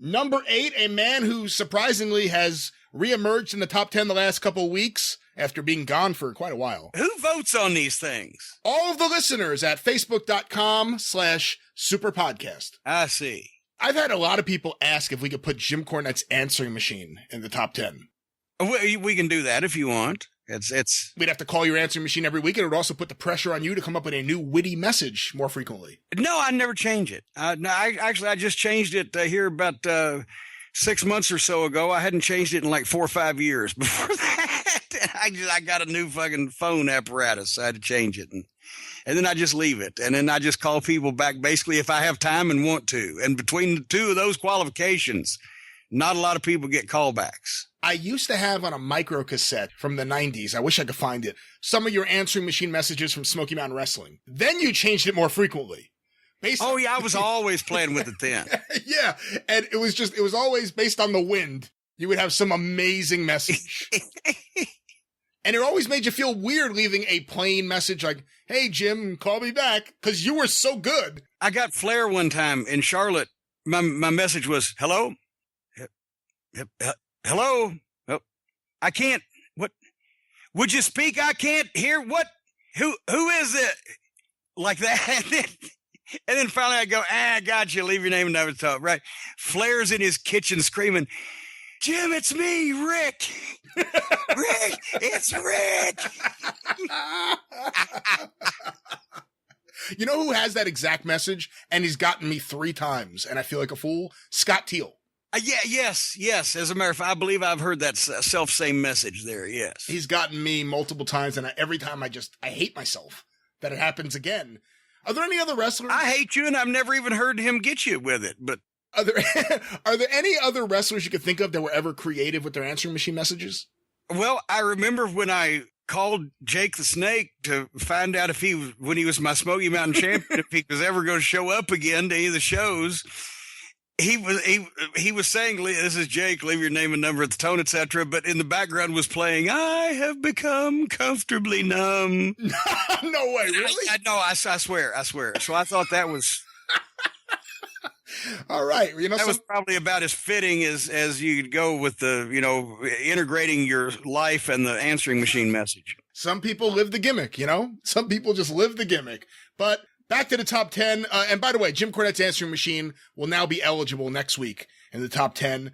Number 8, a man who surprisingly has reemerged in the top 10 the last couple of weeks after being gone for quite a while. Who votes on these things? All of the listeners at facebook.com/superpodcast. I see. I've had a lot of people ask if we could put Jim Cornette's answering machine in the top 10. We can do that if you want. We'd have to call your answering machine every week, and it would also put the pressure on you to come up with a new witty message more frequently. No, I never change it. I just changed it here about 6 months or so ago. I hadn't changed it in like 4 or 5 years. Before that, I got a new fucking phone apparatus, so I had to change it. And then I just leave it. And then I just call people back basically if I have time and want to. And between the two of those qualifications, not a lot of people get callbacks. I used to have on a micro cassette from the 90s, I wish I could find it, some of your answering machine messages from Smoky Mountain Wrestling. Then you changed it more frequently. Oh, yeah, I was always playing with it then. Yeah, and it was always based on the wind. You would have some amazing message. And it always made you feel weird leaving a plain message like, hey, Jim, call me back, because you were so good. I got Flair one time in Charlotte. My message was, hello? Hello? Oh, I can't. What? Would you speak? I can't hear. What? Who is it? Like that. And then finally I go, I got you. Leave your name and number at the top. Right. Flair's in his kitchen screaming, Jim, it's me, Rick. Rick, it's Rick. You know who has that exact message? And he's gotten me 3 times, and I feel like a fool? Scott Teal. Yes. As a matter of fact, I believe I've heard that self-same message there, yes. He's gotten me multiple times, and every time I hate myself that it happens again. Are there any other wrestlers? I hate you, and I've never even heard him get you with it, but... Are there any other wrestlers you could think of that were ever creative with their answering machine messages? Well, I remember when I called Jake the Snake to find out if when he was my Smoky Mountain champion, if he was ever going to show up again to any of the shows... He was saying, this is Jake, leave your name and number at the tone, etc. But in the background was playing, I have become comfortably numb. No way, really? I swear. So I thought that was... All right. That was probably about as fitting as you could go with the, integrating your life and the answering machine message. Some people live the gimmick, Some people just live the gimmick. But... back to the top 10. And by the way, Jim Cornette's answering machine will now be eligible next week in the top 10.